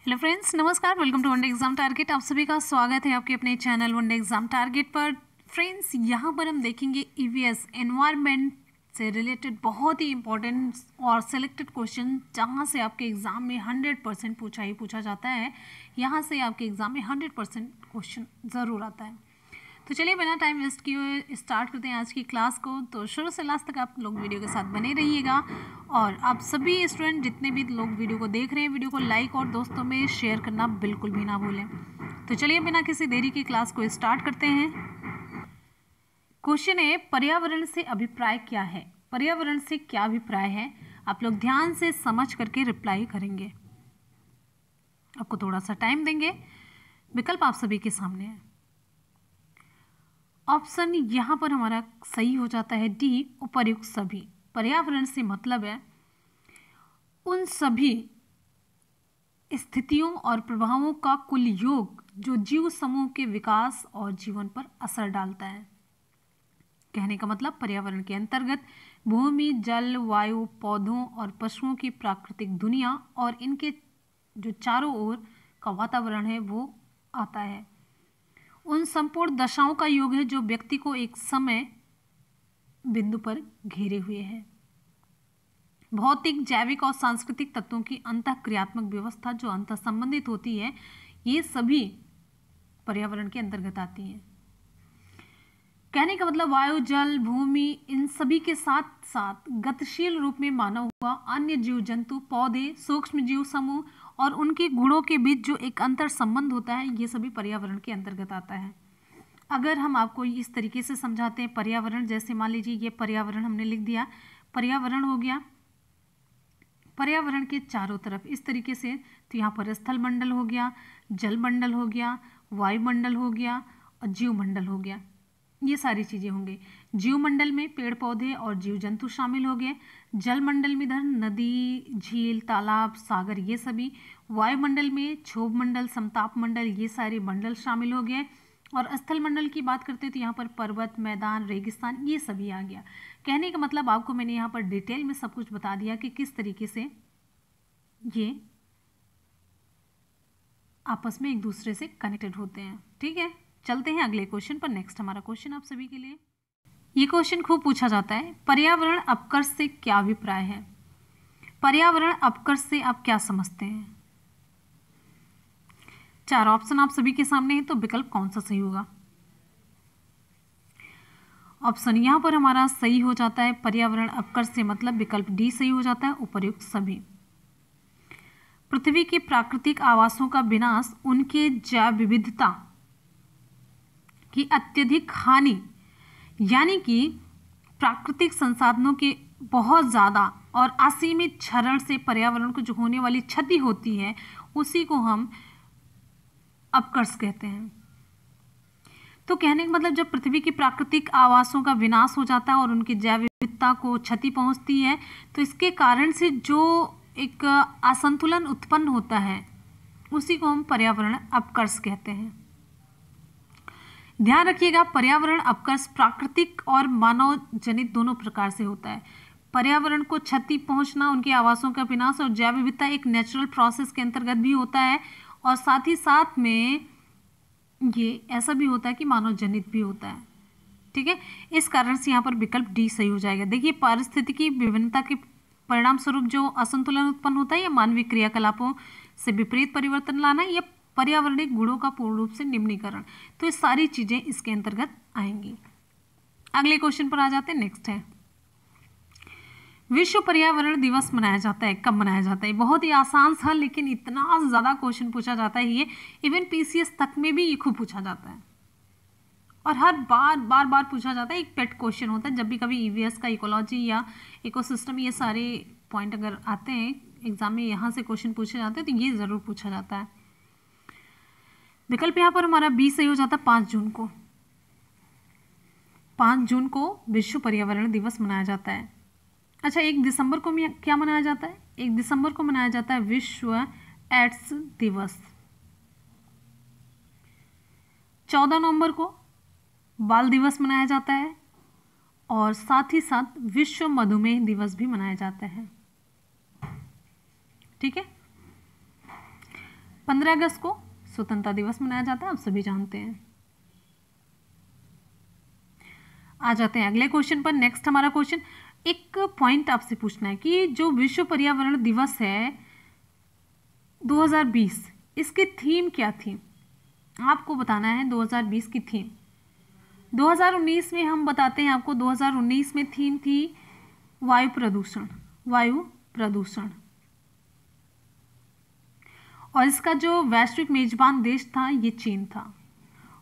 Hello friends, नमस्कार। Welcome to one day exam target. आप सभी का स्वागत है आपके अपने चैनल वनडे एग्जाम टारगेट पर। फ्रेंड्स, यहाँ पर हम देखेंगे ईवीएस एनवायरनमेंट से रिलेटेड बहुत ही इंपॉर्टेंट और सिलेक्टेड क्वेश्चन, जहाँ से आपके एग्जाम में 100% पूछा जाता है। यहाँ से आपके एग्जाम में 100% क्वेश्चन ज़रूर आता है। तो चलिए बिना टाइम वेस्ट किए हुए स्टार्ट करते हैं आज की क्लास को। तो शुरू से लास्ट तक आप लोग वीडियो के साथ बने रहिएगा और आप सभी स्टूडेंट जितने भी लोग वीडियो को देख रहे हैं, वीडियो को लाइक और दोस्तों में शेयर करना बिल्कुल भी ना भूलें। तो चलिए बिना किसी देरी की क्लास को स्टार्ट करते हैं। क्वेश्चन है, पर्यावरण से अभिप्राय क्या है? पर्यावरण से क्या अभिप्राय है? आप लोग ध्यान से समझ करके रिप्लाई करेंगे। आपको थोड़ा सा टाइम देंगे। विकल्प आप सभी के सामने है। ऑप्शन यहाँ पर हमारा सही हो जाता है डी, उपर्युक्त सभी। पर्यावरण से मतलब है उन सभी स्थितियों और प्रभावों का कुल योग जो जीव समूह के विकास और जीवन पर असर डालता है। कहने का मतलब पर्यावरण के अंतर्गत भूमि, जल, वायु, पौधों और पशुओं की प्राकृतिक दुनिया और इनके जो चारों ओर का वातावरण है वो आता है। उन संपूर्ण दशाओं का योग है जो व्यक्ति को एक समय बिंदु पर घेरे हुए है। भौतिक, जैविक और सांस्कृतिक तत्वों की अंतःक्रियात्मक व्यवस्था जो अंतर संबंधित होती है, ये सभी पर्यावरण के अंतर्गत आती हैं। कहने का मतलब वायु, जल, भूमि, इन सभी के साथ साथ गतिशील रूप में मानव हुआ, अन्य जीव जंतु, पौधे, सूक्ष्म जीव समूह और उनके गुणों के बीच जो एक अंतर संबंध होता है, ये सभी पर्यावरण के अंतर्गत आता है। अगर हम आपको इस तरीके से समझाते हैं पर्यावरण, जैसे मान लीजिए ये पर्यावरण हमने लिख दिया, पर्यावरण हो गया पर्यावरण के चारों तरफ इस तरीके से, तो यहाँ पर स्थल मंडल हो गया, जल मंडल हो गया, वायुमंडल हो गया और जीव मंडल हो गया। ये सारी चीजें होंगे। जीव मंडल में पेड़ पौधे और जीव जंतु शामिल हो गए। जल मंडल में इधर नदी, झील, तालाब, सागर, ये सभी। वायुमंडल में क्षोभ मंडल, समताप मंडल, ये सारे मंडल शामिल हो गए। और स्थल मंडल की बात करते हैं तो यहाँ पर पर्वत, मैदान, रेगिस्तान, ये सभी आ गया। कहने का मतलब आपको मैंने यहाँ पर डिटेल में सब कुछ बता दिया कि किस तरीके से ये आपस में एक दूसरे से कनेक्टेड होते हैं। ठीक है, चलते हैं अगले क्वेश्चन पर। नेक्स्ट हमारा क्वेश्चन आप सभी के लिए, ये क्वेश्चन खूब पूछा जाता है, पर्यावरण अपकर्ष से क्या अभिप्राय है? पर्यावरण अपकर्ष से आप क्या समझते हैं? 4 ऑप्शन आप सभी के सामने है, तो विकल्प कौन सा सही होगा? ऑप्शन यहाँ पर हमारा सही हो जाता है, पर्यावरण अपकर्ष से मतलब विकल्प डी सही हो जाता है, उपर्युक्त सभी। पृथ्वी के प्राकृतिक आवासों का विनाश उनके जैव विविधता की अत्यधिक हानि, यानी कि प्राकृतिक संसाधनों के बहुत ज़्यादा और असीमित क्षरण से पर्यावरण को जो होने वाली क्षति होती है, उसी को हम अपकर्ष कहते हैं। तो कहने का मतलब जब पृथ्वी की प्राकृतिक आवासों का विनाश हो जाता है और उनकी जैव विविधता को क्षति पहुंचती है, तो इसके कारण से जो एक असंतुलन उत्पन्न होता है, उसी को हम पर्यावरण अपकर्ष कहते हैं। ध्यान रखिएगा, पर्यावरण अपकर्ष प्राकृतिक और मानव जनित दोनों प्रकार से होता है। पर्यावरण को क्षति पहुंचना, उनके आवासों का विनाश और जैव विविधता एक नेचुरल प्रोसेस के अंतर्गत भी होता है, और साथ ही साथ में ये ऐसा भी होता है कि मानव जनित भी होता है। ठीक है, इस कारण से यहाँ पर विकल्प डी सही हो जाएगा। देखिए, पारिस्थितिकी विभिन्नता के परिणाम स्वरूप जो असंतुलन उत्पन्न होता है, या मानवीय क्रियाकलापों से विपरीत परिवर्तन लाना, या पर्यावरणीय गुणों का पूर्ण रूप से निम्नीकरण, तो ये सारी चीजें इसके अंतर्गत आएंगी। अगले क्वेश्चन पर आ जाते हैं। नेक्स्ट है, विश्व पर्यावरण दिवस मनाया जाता है, कब मनाया जाता है? बहुत ही आसान सा, लेकिन इतना ज्यादा क्वेश्चन पूछा जाता है ये, इवन पीसीएस तक में भी ये खूब पूछा जाता है और हर बार पूछा जाता है। एक पेट क्वेश्चन होता है जब भी कभी ईवीएस का इकोलॉजी या इकोसिस्टम, ये सारे पॉइंट अगर आते हैं एग्जाम में, यहाँ से क्वेश्चन पूछे जाते हैं, तो ये जरूर पूछा जाता है। विकल्प यहाँ पर हमारा बी सही हो जाता है, 5 जून को। 5 जून को विश्व पर्यावरण दिवस मनाया जाता है। अच्छा, 1 दिसंबर को क्या मनाया जाता है? 1 दिसंबर को मनाया जाता है विश्व एड्स दिवस। 14 नवंबर को बाल दिवस मनाया जाता है, और साथ ही साथ विश्व मधुमेह दिवस भी मनाया जाता है। ठीक है, 15 अगस्त को स्वतंत्रता दिवस मनाया जाता है, आप सभी जानते हैं। आ जाते हैं अगले क्वेश्चन पर। नेक्स्ट हमारा क्वेश्चन, एक पॉइंट आपसे पूछना है कि जो विश्व पर्यावरण दिवस है 2020, इसकी थीम क्या थी? आपको बताना है 2020 की थीम। 2019 में हम बताते हैं आपको, 2019 में थीम थी वायु प्रदूषण, वायु प्रदूषण। और इसका जो वैश्विक मेजबान देश था ये चीन था।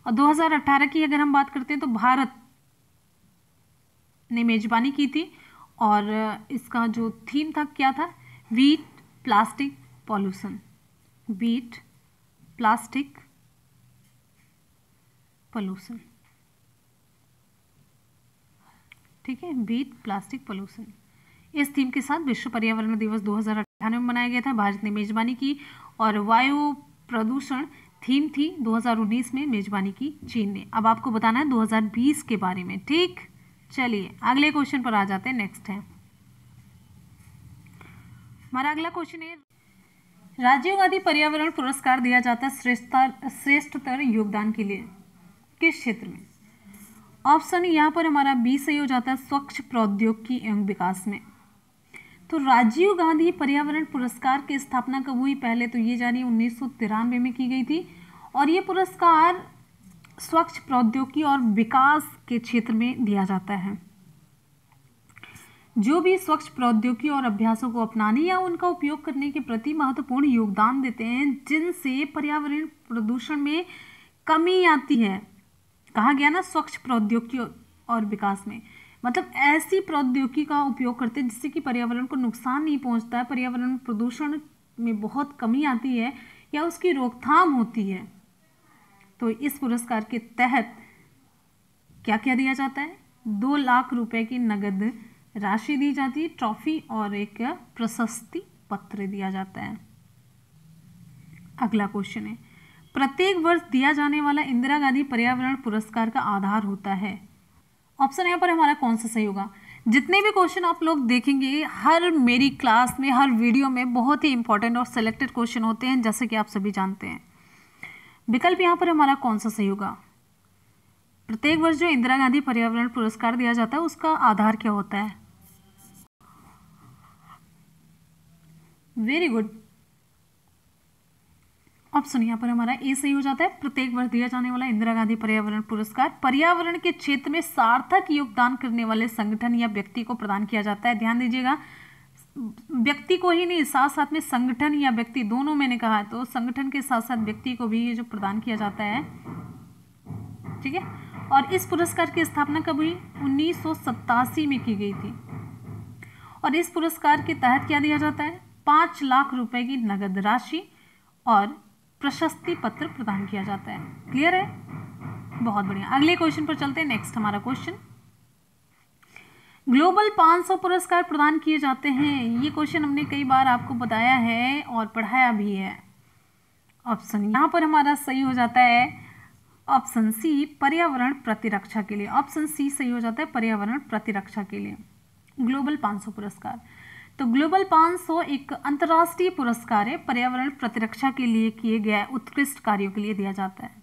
और 2018 की अगर हम बात करते हैं तो भारत ने मेजबानी की थी और इसका जो थीम था क्या था? Beat plastic pollution, beat plastic pollution, ठीक है, बीट प्लास्टिक पॉल्यूशन। इस थीम के साथ विश्व पर्यावरण दिवस 2018 में मनाया गया था, भारत ने मेजबानी की। और वायु प्रदूषण थीम थी 2019 में, मेजबानी की चीन ने। अब आपको बताना है 2020 के बारे में, ठीक। चलिए अगले क्वेश्चन पर आ जाते हैं। नेक्स्ट है हमारा अगला क्वेश्चन है, राजीव गांधी पर्यावरण पुरस्कार दिया जाता है श्रेष्ठतर योगदान के लिए किस क्षेत्र में? ऑप्शन यहाँ पर हमारा बी सही हो जाता है, स्वच्छ प्रौद्योगिकी एवं विकास में। तो राजीव गांधी पर्यावरण पुरस्कार की स्थापना कब हुई? पहले तो ये जानिए 1993 में की गई थी। और ये पुरस्कार स्वच्छ प्रौद्योगिकी और विकास के क्षेत्र में दिया जाता है। जो भी स्वच्छ प्रौद्योगिकी और अभ्यासों को अपनाने या उनका उपयोग करने के प्रति महत्वपूर्ण योगदान देते हैं, जिनसे पर्यावरण प्रदूषण में कमी आती है। कहा गया ना स्वच्छ प्रौद्योगिकी और विकास में, मतलब ऐसी प्रौद्योगिकी का उपयोग करते हैं जिससे कि पर्यावरण को नुकसान नहीं पहुंचता है, पर्यावरण प्रदूषण में बहुत कमी आती है या उसकी रोकथाम होती है। तो इस पुरस्कार के तहत क्या क्या दिया जाता है? 2 लाख रुपए की नगद राशि दी जाती है, ट्रॉफी और एक प्रशस्ति पत्र दिया जाता है। अगला क्वेश्चन है, प्रत्येक वर्ष दिया जाने वाला इंदिरा गांधी पर्यावरण पुरस्कार का आधार होता है। ऑप्शन यहाँ पर हमारा कौन सा सही होगा? जितने भी क्वेश्चन आप लोग देखेंगे हर मेरी क्लास में, हर वीडियो में बहुत ही इंपॉर्टेंट और सिलेक्टेड क्वेश्चन होते हैं, जैसे कि आप सभी जानते हैं। विकल्प यहाँ पर हमारा कौन सा सही होगा? प्रत्येक वर्ष जो इंदिरा गांधी पर्यावरण पुरस्कार दिया जाता है उसका आधार क्या होता है? वेरी गुड, ऑप्शन यहाँ पर हमारा ए सही हो जाता है। प्रत्येक वर्ष दिया जाने वाला इंदिरा गांधी पर्यावरण पुरस्कार पर्यावरण के क्षेत्र में सार्थक योगदान करने वाले संगठन या व्यक्ति को प्रदान किया जाता है। ध्यान दीजिएगा, व्यक्ति को ही नहीं, साथ साथ में संगठन या व्यक्ति दोनों मैंने कहा है, तो संगठन के साथ साथ व्यक्ति को भी ये जो प्रदान किया जाता है, ठीक है। और इस पुरस्कार की स्थापना कब हुई? 1987 में की गई थी। और इस पुरस्कार के तहत क्या दिया जाता है? 5 लाख रुपए की नगद राशि और प्रशस्ति पत्र प्रदान किया जाता है। क्लियर है? बहुत बढ़िया। अगले क्वेश्चन पर चलते हैं। नेक्स्ट हमारा क्वेश्चन, ग्लोबल 500 पुरस्कार प्रदान किए जाते हैं। ये क्वेश्चन हमने कई बार आपको बताया है और पढ़ाया भी है। ऑप्शन यहाँ पर हमारा सही हो जाता है ऑप्शन सी, पर्यावरण प्रतिरक्षा के लिए। ऑप्शन सी सही हो जाता है, पर्यावरण प्रतिरक्षा के लिए ग्लोबल 500 पुरस्कार। तो ग्लोबल 500 एक अंतर्राष्ट्रीय पुरस्कार है, पर्यावरण प्रतिरक्षा के लिए किए गए उत्कृष्ट कार्यों के लिए दिया जाता है।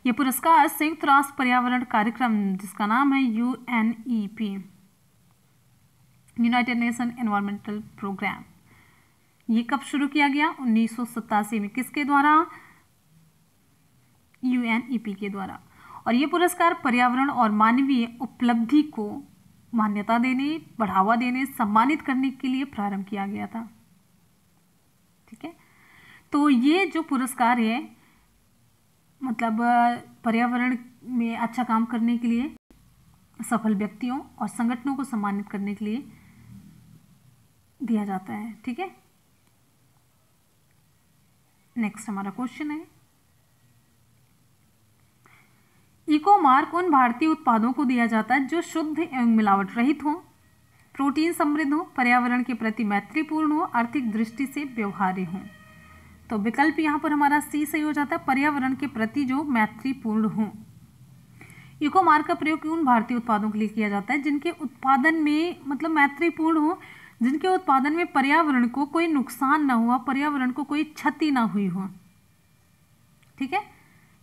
यह पुरस्कार संयुक्त राष्ट्र पर्यावरण कार्यक्रम, जिसका नाम है UNEP, united nation environmental programme, ये कब शुरू किया गया? 1987 में। किसके द्वारा? UNEP के द्वारा। और ये पुरस्कार पर्यावरण और मानवीय उपलब्धि को मान्यता देने, बढ़ावा देने, सम्मानित करने के लिए प्रारंभ किया गया था। ठीक है, तो ये जो पुरस्कार है मतलब पर्यावरण में अच्छा काम करने के लिए सफल व्यक्तियों और संगठनों को सम्मानित करने के लिए दिया जाता है। ठीक है, नेक्स्ट हमारा क्वेश्चन है, इको मार्क उन भारतीय उत्पादों को दिया जाता है जो शुद्ध एवं मिलावट रहित हो, प्रोटीन समृद्ध हो, पर्यावरण के प्रति मैत्रीपूर्ण हो, आर्थिक दृष्टि से व्यवहार्य हो। तो विकल्प यहाँ पर हमारा सी सही हो जाता है, पर्यावरण के प्रति जो मैत्रीपूर्ण हो। इको मार्क का प्रयोग उन भारतीय उत्पादों के लिए किया जाता है जिनके उत्पादन में मतलब मैत्रीपूर्ण हो, जिनके उत्पादन में पर्यावरण को कोई नुकसान ना हुआ, पर्यावरण को कोई क्षति ना हुई हो। ठीक है,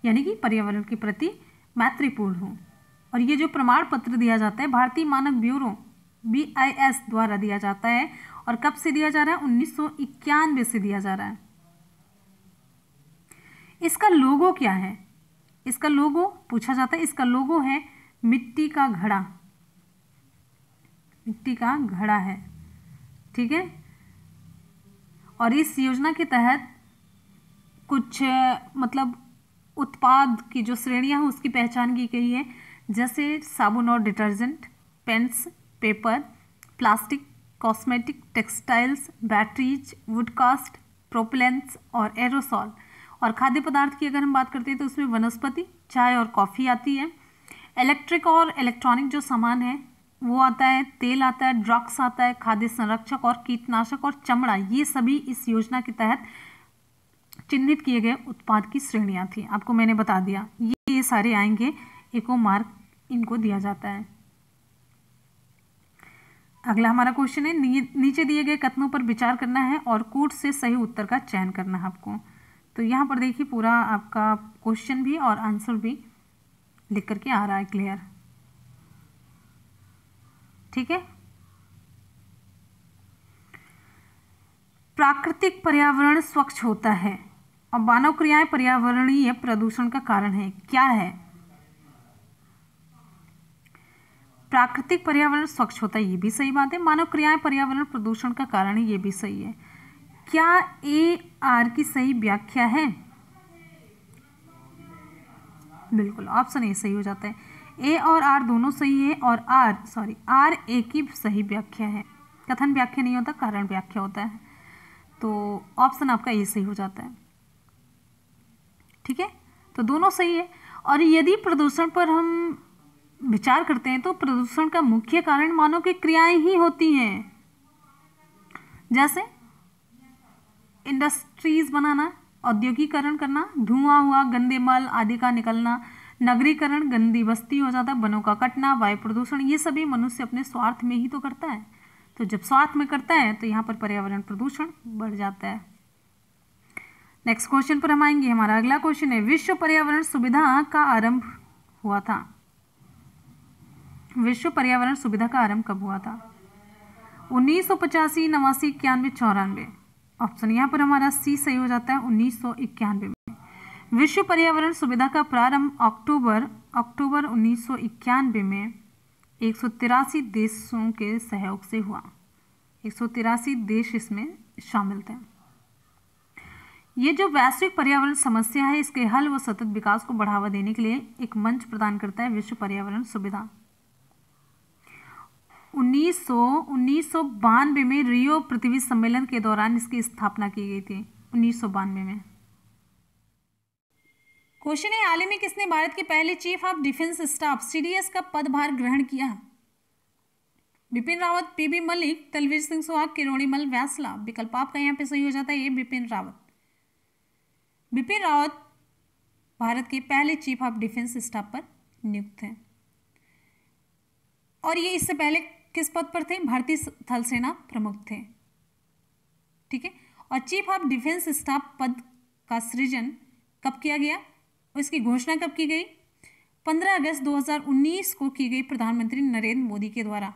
यानी कि पर्यावरण के प्रति मैत्रीपूर्ण हो। और ये जो प्रमाण पत्र दिया जाता है भारतीय मानक ब्यूरो BIS द्वारा दिया जाता है। और कब से दिया जा रहा है? 1991 से दिया जा रहा है। इसका लोगो क्या है? इसका लोगो पूछा जाता है। इसका लोगो है मिट्टी का घड़ा, मिट्टी का घड़ा है। ठीक है, और इस योजना के तहत कुछ मतलब उत्पाद की जो श्रेणियां हैं उसकी पहचान की गई है, जैसे साबुन और detergent, paints, paper, plastic, cosmetic, textiles, batteries, wood cast, propellants और एरोसॉल। और खाद्य पदार्थ की अगर हम बात करते हैं तो उसमें वनस्पति, चाय और कॉफ़ी आती है। इलेक्ट्रिक और इलेक्ट्रॉनिक जो सामान है वो आता है, तेल आता है, ड्रग्स आता है, खाद्य संरक्षक और कीटनाशक और चमड़ा, ये सभी इस योजना के तहत चिन्हित किए गए उत्पाद की श्रेणियां थी। आपको मैंने बता दिया, ये सारे आएंगे, इको मार्क इनको दिया जाता है। अगला हमारा क्वेश्चन है, नीचे दिए गए कथनों पर विचार करना है और कूट से सही उत्तर का चयन करना है आपको। तो यहाँ पर देखिए पूरा आपका क्वेश्चन भी और आंसर भी लिख करके आ रहा है क्लियर। ठीक है, प्राकृतिक पर्यावरण स्वच्छ होता है और मानव क्रियाएं पर्यावरणीय प्रदूषण का कारण है। क्या है? प्राकृतिक पर्यावरण स्वच्छ होता है, ये भी सही बात है। मानव क्रियाएं पर्यावरण प्रदूषण का कारण है, ये भी सही है। क्या AR की सही व्याख्या है? बिल्कुल, ऑप्शन ए सही हो जाता है। A और R दोनों सही है और R A की सही व्याख्या है। कथन व्याख्या नहीं होता, कारण व्याख्या होता है। तो ऑप्शन आपका ए सही हो जाता है। ठीक है, तो दोनों सही है। और यदि प्रदूषण पर हम विचार करते हैं तो प्रदूषण का मुख्य कारण मानव की क्रियाएं ही होती हैं, जैसे इंडस्ट्रीज बनाना, औद्योगिकरण करना, धुआं हुआ, गंदे मल आदि का निकलना, नगरीकरण, गंदी बस्ती हो जाता, वनों का कटना, वायु प्रदूषण, ये सभी मनुष्य अपने स्वार्थ में ही तो करता है। तो जब स्वार्थ में करता है तो यहाँ पर पर्यावरण प्रदूषण बढ़ जाता है। नेक्स्ट क्वेश्चन पर हम आएंगे। हमारा अगला क्वेश्चन है, विश्व पर्यावरण सुविधा का आरंभ हुआ था। विश्व पर्यावरण सुविधा का आरंभ कब हुआ था? 1985, 89, 91, 94। ऑप्शन यहाँ पर हमारा सी सही हो जाता है, 1991 में। विश्व पर्यावरण सुविधा का प्रारंभ अक्टूबर 1991 में 183 देशों के सहयोग से हुआ। 183 देश इसमें शामिल थे। ये जो वैश्विक पर्यावरण समस्या है, इसके हल व सतत विकास को बढ़ावा देने के लिए एक मंच प्रदान करता है विश्व पर्यावरण सुविधा। 1992 में रियो पृथ्वी सम्मेलन के दौरान इसकी स्थापना की गई थी, 1992 में। क्वेश्चन है, हाल ही में किसने भारत के पहले chief of defence staff CDS का पदभार ग्रहण किया? बिपिन रावत, PB मलिक, तलवीर सिंह सुहाग, किरोड़ीमल व्यासला। विकल्प आपका यहाँ पे सही हो जाता है, ये बिपिन रावत। बिपिन रावत भारत के पहले चीफ ऑफ डिफेंस स्टाफ पर नियुक्त हैं और ये इससे पहले किस पद पर थे? भारतीय थल सेना प्रमुख थे। ठीक है, और चीफ ऑफ डिफेंस स्टाफ पद का सृजन कब किया गया? इसकी घोषणा कब की गई? 15 अगस्त 2019 को की गई प्रधानमंत्री नरेंद्र मोदी के द्वारा।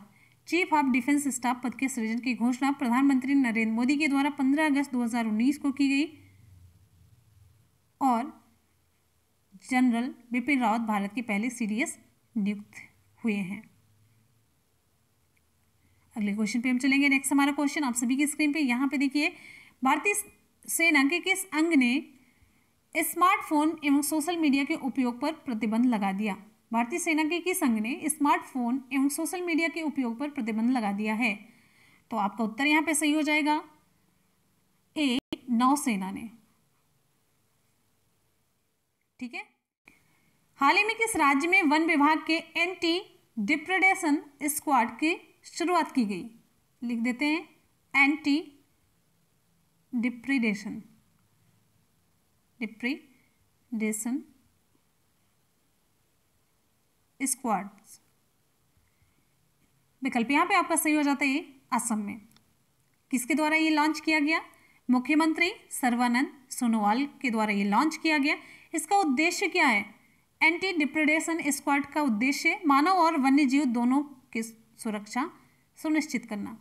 चीफ ऑफ डिफेंस स्टाफ पद के सृजन की घोषणा प्रधानमंत्री नरेंद्र मोदी के द्वारा 15 अगस्त 2019 को की गई और जनरल बिपिन रावत भारत के पहले CDS नियुक्त हुए हैं। अगले क्वेश्चन पे हम चलेंगे। नेक्स्ट हमारा क्वेश्चन आप सभी की स्क्रीन पे यहाँ पे देखिए, भारतीय सेना के किस अंग ने स्मार्टफोन एवं सोशल मीडिया के उपयोग पर प्रतिबंध लगा दिया? भारतीय सेना के किस अंग ने स्मार्टफोन एवं सोशल मीडिया के उपयोग पर प्रतिबंध लगा दिया है? तो आपका उत्तर यहाँ पे सही हो जाएगा, ए, नौसेना ने। ठीक है, हाल ही में किस राज्य में वन विभाग के एंटी डिप्रेडेशन स्क्वाड की शुरुआत की गई? लिख देते हैं, एंटी डिप्रेडेशन स्क्वाड। विकल्प यहाँ पे आपका सही हो जाता है, ये असम में। किसके द्वारा ये लॉन्च किया गया? मुख्यमंत्री सर्बानंद सोनोवाल के द्वारा ये लॉन्च किया गया। इसका उद्देश्य क्या है? एंटी डिप्रेडेशन स्क्वाड का उद्देश्य मानव और वन्य जीव दोनों की सुरक्षा सुनिश्चित करना।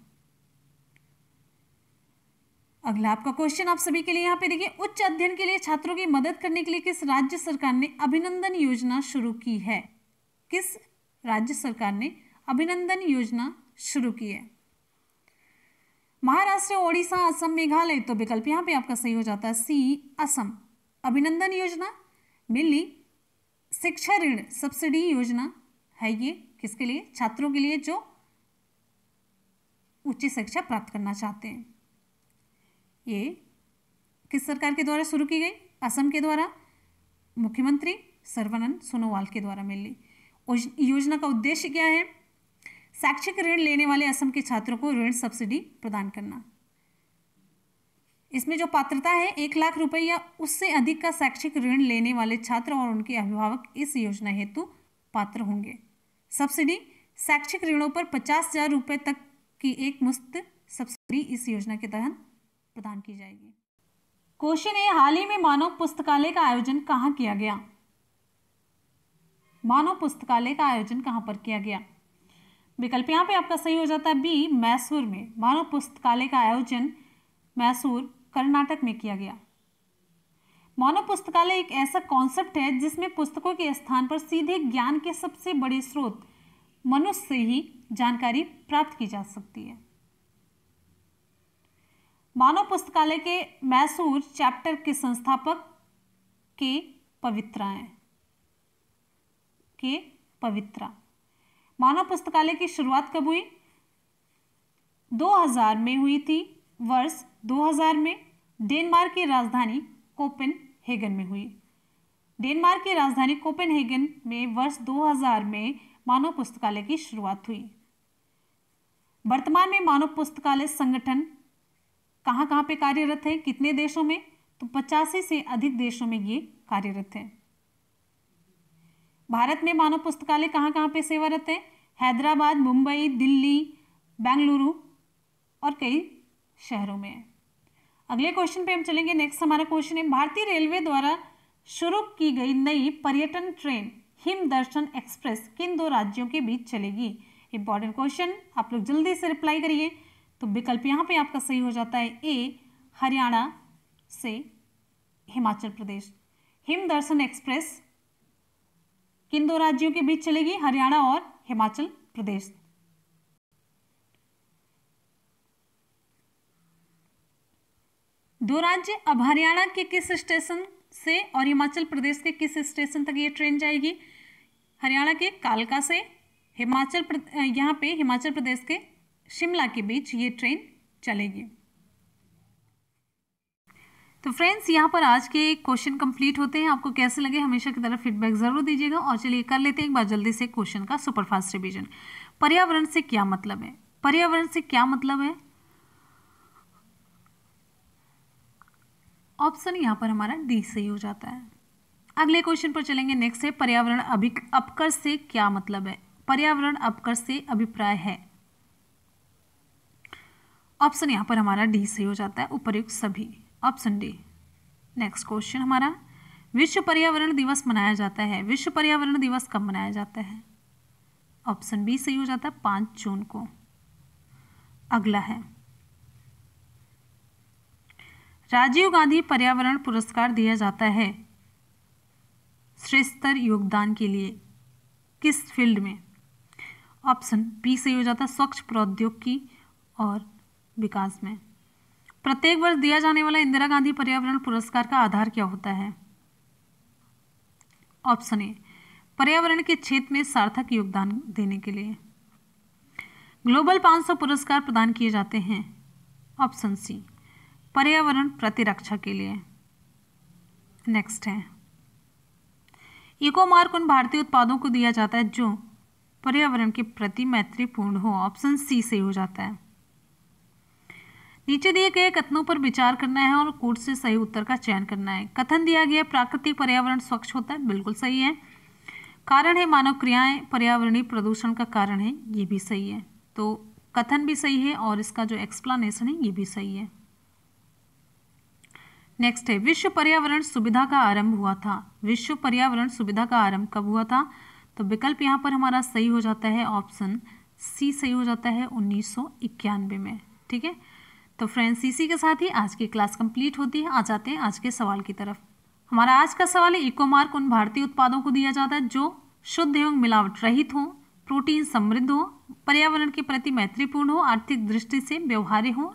अगला आपका क्वेश्चन आप सभी के लिए यहाँ पे देखिए, उच्च अध्ययन के लिए छात्रों की मदद करने के लिए किस राज्य सरकार ने अभिनंदन योजना शुरू की है? किस राज्य सरकार ने अभिनंदन योजना शुरू की है? महाराष्ट्र, ओडिशा, असम, मेघालय। तो विकल्प यहाँ पे आपका सही हो जाता है सी, असम। अभिनंदन योजना मिली शिक्षा ऋण सब्सिडी योजना है, ये किसके लिए? छात्रों के लिए जो उच्च शिक्षा प्राप्त करना चाहते हैं। ये किस सरकार के द्वारा शुरू की गई? असम के द्वारा, मुख्यमंत्री सर्बानंद सोनोवाल के द्वारा मिली। योजना का उद्देश्य क्या है? शैक्षिक ऋण लेने वाले असम के छात्रों को ऋण सब्सिडी प्रदान करना। इसमें जो पात्रता है 1 लाख रुपए या उससे अधिक का शैक्षिक ऋण लेने वाले छात्र और उनके अभिभावक इस योजना हेतु पात्र होंगे। सब्सिडी शैक्षिक ऋणों पर 50,000 रुपये तक की एक मुफ्त सब्सिडी इस योजना के तहत प्रदान की जाएगी। क्वेश्चन है, हाल ही में मानव पुस्तकालय का आयोजन कहाँ किया गया? मानव पुस्तकालय का आयोजन कहाँ पर किया गया? विकल्प यहाँ पे आपका सही हो जाता है बी, मैसूर में। मानव पुस्तकालय का आयोजन मैसूर, कर्नाटक में किया गया। मानव पुस्तकालय एक ऐसा कॉन्सेप्ट है जिसमें पुस्तकों के स्थान पर सीधे ज्ञान के सबसे बड़े स्रोत मनुष्य से ही जानकारी प्राप्त की जा सकती है। मानव पुस्तकालय के मैसूर चैप्टर के संस्थापक के पवित्रा हैं। के पवित्रा। मानव पुस्तकालय की शुरुआत कब हुई? 2000 में हुई थी। वर्ष 2000 में डेनमार्क की राजधानी कोपेनहेगन में हुई। डेनमार्क की राजधानी कोपेनहेगन में वर्ष 2000 में मानव पुस्तकालय की शुरुआत हुई। वर्तमान में मानव पुस्तकालय संगठन कहाँ कहाँ पे कार्यरत है? कितने देशों में? तो 85 से अधिक देशों में ये कार्यरत है। भारत में मानव पुस्तकालय कहाँ कहाँ पे सेवारत है? हैदराबाद, मुंबई, दिल्ली, बेंगलुरु और कई शहरों में है। अगले क्वेश्चन पे हम चलेंगे। नेक्स्ट हमारा क्वेश्चन है, भारतीय रेलवे द्वारा शुरू की गई नई पर्यटन ट्रेन हिम दर्शन एक्सप्रेस किन 2 राज्यों के बीच चलेगी? इंपॉर्टेंट क्वेश्चन, आप लोग जल्दी से रिप्लाई करिए। तो विकल्प यहाँ पे आपका सही हो जाता है ए, हरियाणा से हिमाचल प्रदेश। हिम दर्शन एक्सप्रेस किन 2 राज्यों के बीच चलेगी? हरियाणा और हिमाचल प्रदेश। दो राज्य, अब हरियाणा के किस स्टेशन से और हिमाचल प्रदेश के किस स्टेशन तक ये ट्रेन जाएगी? हरियाणा के कालका से यहाँ पे हिमाचल प्रदेश के शिमला के बीच ये ट्रेन चलेगी। तो फ्रेंड्स, यहाँ पर आज के क्वेश्चन कंप्लीट होते हैं। आपको कैसे लगे हमेशा की तरह फीडबैक जरूर दीजिएगा। और चलिए कर लेते हैं एक बार जल्दी से क्वेश्चन का सुपरफास्ट रिवीजन। पर्यावरण से क्या मतलब है? पर्यावरण से क्या मतलब है? ऑप्शन यहाँ पर हमारा डी सही हो जाता है। अगले क्वेश्चन पर चलेंगे। नेक्स्ट है, पर्यावरण अपकर्ष से क्या मतलब है? पर्यावरण अपकर्ष से अभिप्राय है। ऑप्शन यहाँ पर हमारा डी सही हो जाता है, उपर्युक्त सभी। Option D. नेक्स्ट क्वेश्चन हमारा, विश्व पर्यावरण दिवस मनाया जाता है। विश्व पर्यावरण दिवस कब मनाया जाता है? ऑप्शन बी सही हो जाता है, 5 जून को। अगला है, राजीव गांधी पर्यावरण पुरस्कार दिया जाता है श्रेष्ठतर योगदान के लिए किस फील्ड में? ऑप्शन बी सही हो जाता है, स्वच्छ प्रौद्योगिकी और विकास में। प्रत्येक वर्ष दिया जाने वाला इंदिरा गांधी पर्यावरण पुरस्कार का आधार क्या होता है? ऑप्शन ए, पर्यावरण के क्षेत्र में सार्थक योगदान देने के लिए। ग्लोबल 500 पुरस्कार प्रदान किए जाते हैं। ऑप्शन सी, पर्यावरण प्रतिरक्षा के लिए। नेक्स्ट है, इको मार्क उन भारतीय उत्पादों को दिया जाता है जो पर्यावरण के प्रति मैत्रीपूर्ण हो। ऑप्शन सी सही हो जाता है। नीचे दिए गए कथनों पर विचार करना है और कोड से सही उत्तर का चयन करना है। कथन दिया गया, प्राकृतिक पर्यावरण स्वच्छ होता है, बिल्कुल सही है। कारण है मानव क्रियाएं पर्यावरणीय प्रदूषण का कारण है, ये भी सही है। तो कथन भी सही है और इसका जो एक्सप्लेनेशन है ये भी सही है। नेक्स्ट है, विश्व पर्यावरण सुविधा का आरंभ हुआ था। विश्व पर्यावरण सुविधा का आरंभ कब हुआ था? तो विकल्प यहाँ पर हमारा सही हो जाता है, ऑप्शन सी सही हो जाता है 1991 में। ठीक है, तो फ्रेंड्स इसी के साथ ही आज की क्लास कंप्लीट होती है। आ जाते हैं आज के सवाल की तरफ। हमारा आज का सवाल है, इको मार्क उन भारतीय उत्पादों को दिया जाता है जो शुद्ध एवं मिलावट रहित हो, प्रोटीन समृद्ध हो, पर्यावरण के प्रति मैत्रीपूर्ण हो, आर्थिक दृष्टि से व्यवहार्य हो।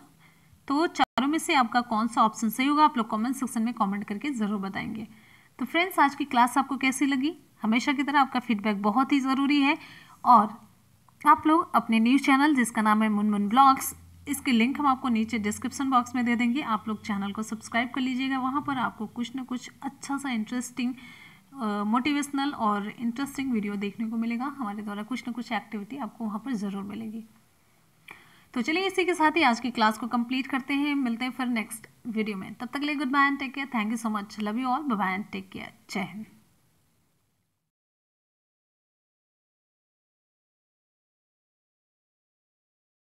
तो चारों में से आपका कौन सा ऑप्शन सही होगा, आप लोग कमेंट सेक्शन में कमेंट करके जरूर बताएंगे। तो फ्रेंड्स आज की क्लास आपको कैसी लगी? हमेशा की तरह आपका फीडबैक बहुत ही ज़रूरी है। और आप लोग अपने न्यूज़ चैनल जिसका नाम है मुनमुन ब्लॉग्स, इसके लिंक हम आपको नीचे डिस्क्रिप्शन बॉक्स में दे देंगे। आप लोग चैनल को सब्सक्राइब कर लीजिएगा। वहाँ पर आपको कुछ ना कुछ अच्छा सा इंटरेस्टिंग मोटिवेशनल और इंटरेस्टिंग वीडियो देखने को मिलेगा। हमारे द्वारा कुछ ना कुछ एक्टिविटी आपको वहाँ पर ज़रूर मिलेगी। तो चलिए इसी के साथ ही आज की क्लास को कंप्लीट करते हैं। मिलते हैं फिर नेक्स्ट वीडियो में। तब तक के लिए good bye and take care. Thank you so much. Love you all. Bye bye and take care. जय हिंद।